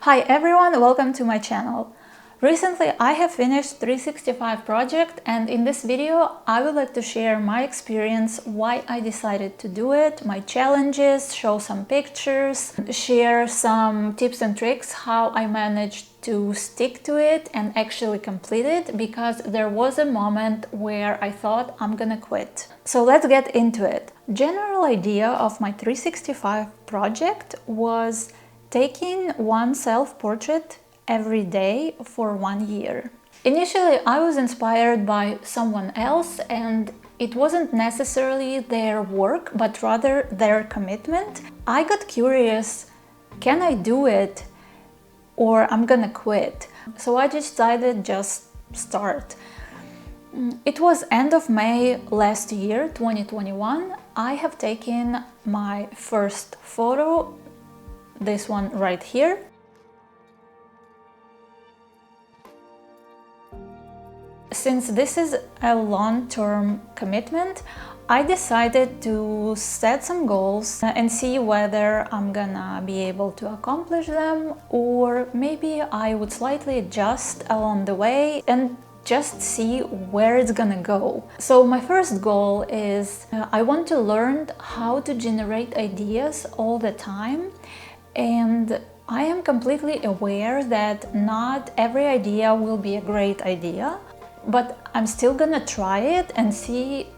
Hi everyone, welcome to my channel. Recently I have finished 365 project, and in this video I would like to share my experience, why I decided to do it, my challenges, show some pictures, share some tips and tricks how I managed to stick to it and actually complete it, because there was a moment where I thought I'm gonna quit. So let's get into it. General idea of my 365 project was taking one self-portrait every day for 1 year. Initially, I was inspired by someone else, and it wasn't necessarily their work, but rather their commitment. I got curious, can I do it or I'm gonna quit? So I decided just start. It was end of May last year, 2021. I have taken my first photo, this one right here. Since this is a long-term commitment, I decided to set some goals and see whether I'm gonna be able to accomplish them, or maybe I would slightly adjust along the way and just see where it's gonna go. So my first goal is I want to learn how to generate ideas all the time. And I am completely aware that not every idea will be a great idea, but I'm still gonna try it and see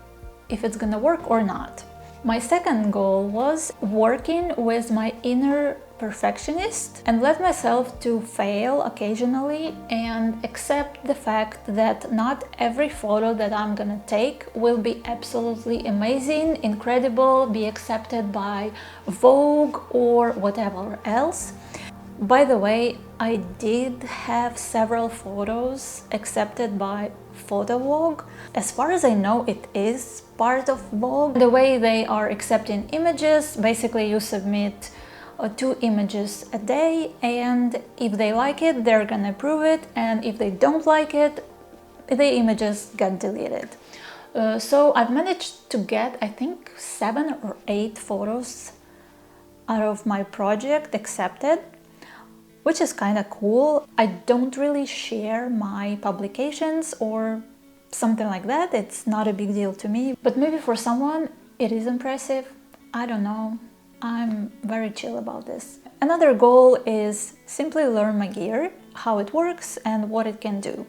if it's gonna work or not. My second goal was working with my inner perfectionist and let myself to fail occasionally and accept the fact that not every photo that I'm gonna take will be absolutely amazing, incredible, be accepted by Vogue or whatever else. By the way, I did have several photos accepted by Vogue. As far as I know, it is part of Vogue. The way they are accepting images, basically you submit 2 images a day, and if they like it, they're gonna approve it, and if they don't like it, the images get deleted. So I've managed to get, I think, 7 or 8 photos out of my project accepted, which is kind of cool. I don't really share my publications or something like that. It's not a big deal to me, but maybe for someone it is impressive. I don't know. I'm very chill about this. Another goal is simply learn my gear, how it works and what it can do.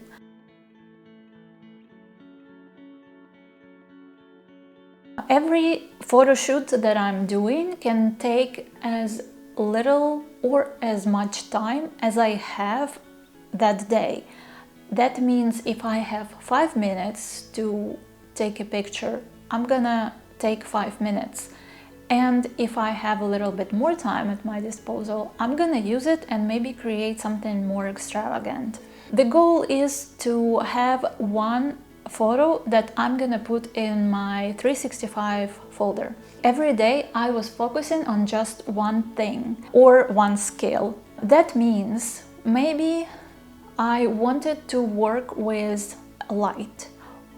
Every photo shoot that I'm doing can take as little or as much time as I have that day. That means if I have 5 minutes to take a picture, I'm gonna take 5 minutes. And if I have a little bit more time at my disposal, I'm gonna use it and maybe create something more extravagant. The goal is to have one photo that I'm gonna put in my 365 folder. Every day I was focusing on just one thing or one skill. That means maybe I wanted to work with light,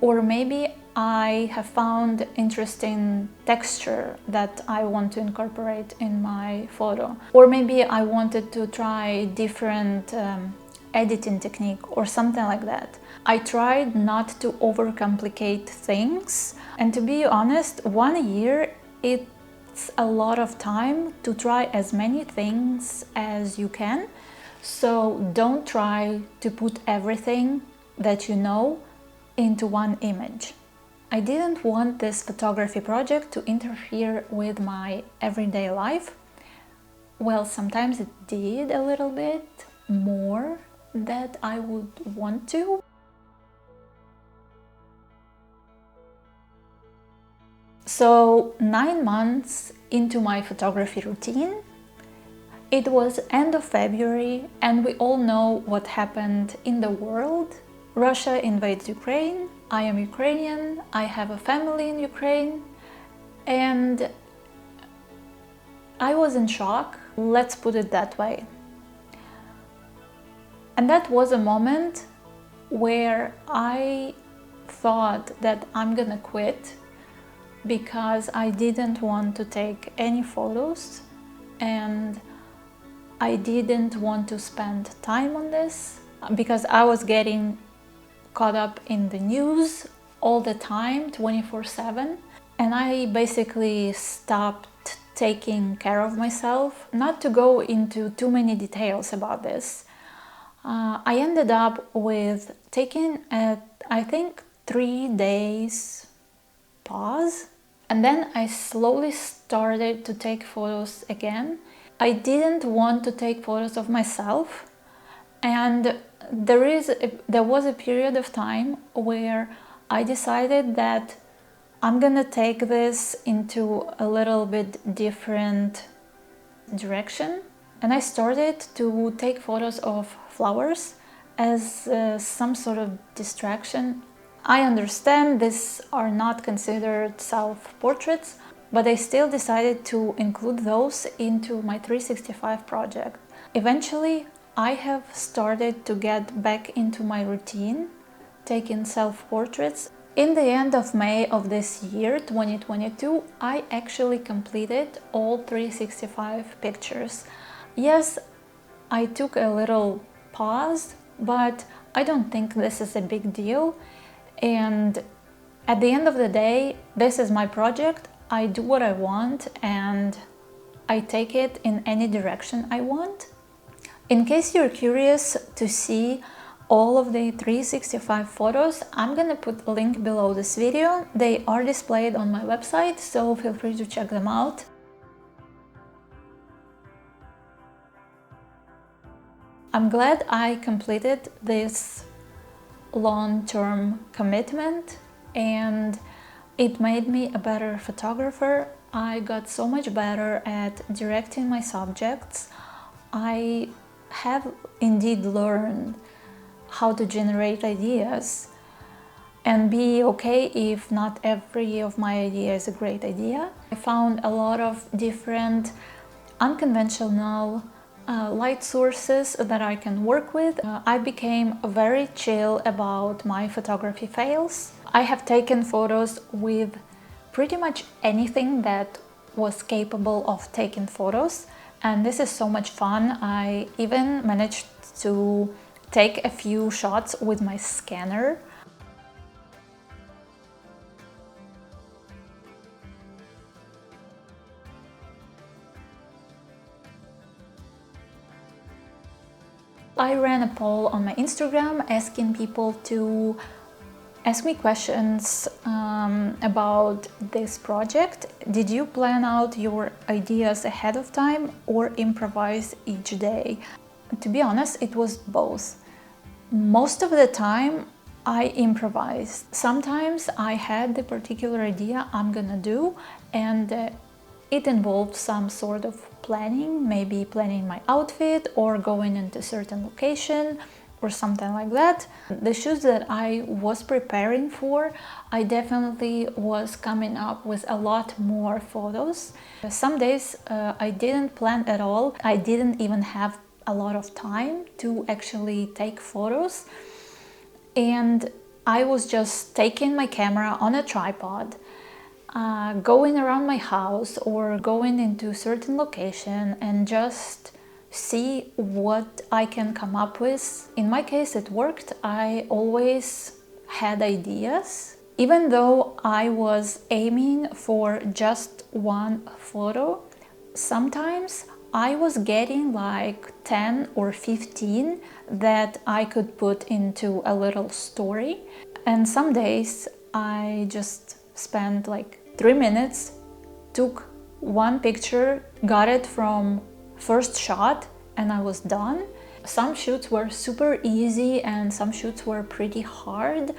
or maybe I have found interesting texture that I want to incorporate in my photo, or maybe I wanted to try different editing technique or something like that. I tried not to overcomplicate things, and to be honest, 1 year it's a lot of time to try as many things as you can. So don't try to put everything that you know into one image. I didn't want this photography project to interfere with my everyday life. Well, sometimes it did a little bit more than I would want to. So 9 months into my photography routine, it was end of February, and we all know what happened in the world. Russia invades Ukraine. I am Ukrainian, I have a family in Ukraine, and I was in shock, let's put it that way. And that was a moment where I thought that I'm gonna quit because I didn't want to take any photos and I didn't want to spend time on this because I was getting caught up in the news all the time, 24/7, and I basically stopped taking care of myself. Not to go into too many details about this, I ended up with taking I think 3 days pause, and then I slowly started to take photos again. I didn't want to take photos of myself, and there was a period of time where I decided that I'm gonna take this into a little bit different direction, and I started to take photos of flowers as some sort of distraction. I understand these are not considered self-portraits, but I still decided to include those into my 365 project. Eventually, I have started to get back into my routine, taking self-portraits. In the end of May of this year, 2022, I actually completed all 365 pictures. Yes, I took a little pause, but I don't think this is a big deal. And at the end of the day, this is my project. I do what I want and I take it in any direction I want. In case you're curious to see all of the 365 photos, I'm gonna put a link below this video. They are displayed on my website, so feel free to check them out. I'm glad I completed this long-term commitment and it made me a better photographer. I got so much better at directing my subjects. I have indeed learned how to generate ideas and be okay if not every of my idea is a great idea. I found a lot of different unconventional light sources that I can work with. I became very chill about my photography fails. I have taken photos with pretty much anything that was capable of taking photos, and this is so much fun. I even managed to take a few shots with my scanner. I ran a poll on my Instagram asking people to ask me questions about this project. Did you plan out your ideas ahead of time or improvise each day? To be honest, it was both. Most of the time I improvised. Sometimes I had the particular idea I'm gonna do and it involved some sort of planning, maybe planning my outfit or going into a certain location or something like that. The shoots that I was preparing for, I definitely was coming up with a lot more photos. Some days I didn't plan at all. I didn't even have a lot of time to actually take photos. And I was just taking my camera on a tripod, going around my house or going into a certain location and just see what I can come up with. In my case, it worked. I always had ideas. Even though I was aiming for just one photo, sometimes I was getting like 10 or 15 that I could put into a little story. And some days I just spent like 3 minutes, took one picture, got it from first shot, and I was done. Some shoots were super easy and some shoots were pretty hard.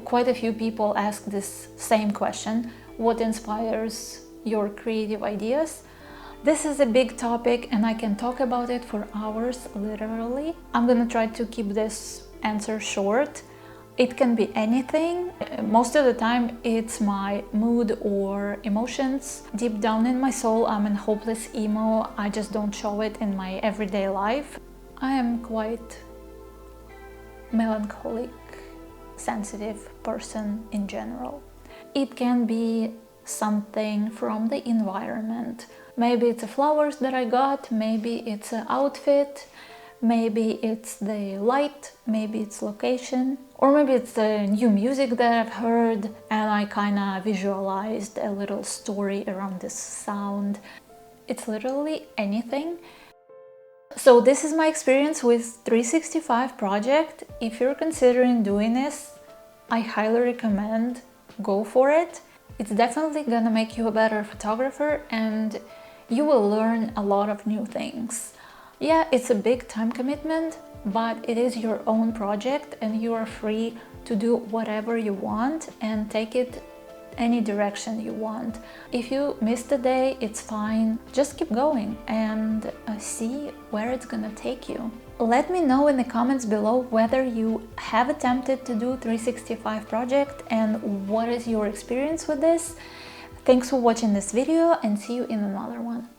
Quite a few people ask this same question: what inspires your creative ideas? This is a big topic and I can talk about it for hours, literally. I'm gonna try to keep this answer short. It can be anything. Most of the time it's my mood or emotions. Deep down in my soul, I'm a hopeless emo. I just don't show it in my everyday life. I am quite melancholic, sensitive person in general. It can be something from the environment. Maybe it's the flowers that I got, maybe it's an outfit, maybe it's the light, maybe it's location, or maybe it's the new music that I've heard and I kind of visualized a little story around this sound. It's literally anything. So this is my experience with 365 project. If you're considering doing this, I highly recommend go for it. It's definitely gonna make you a better photographer and you will learn a lot of new things. Yeah, it's a big time commitment, but it is your own project and you are free to do whatever you want and take it any direction you want. If you missed a day, it's fine. Just keep going and see where it's gonna take you. Let me know in the comments below whether you have attempted to do 365 project and what is your experience with this. Thanks for watching this video and see you in another one.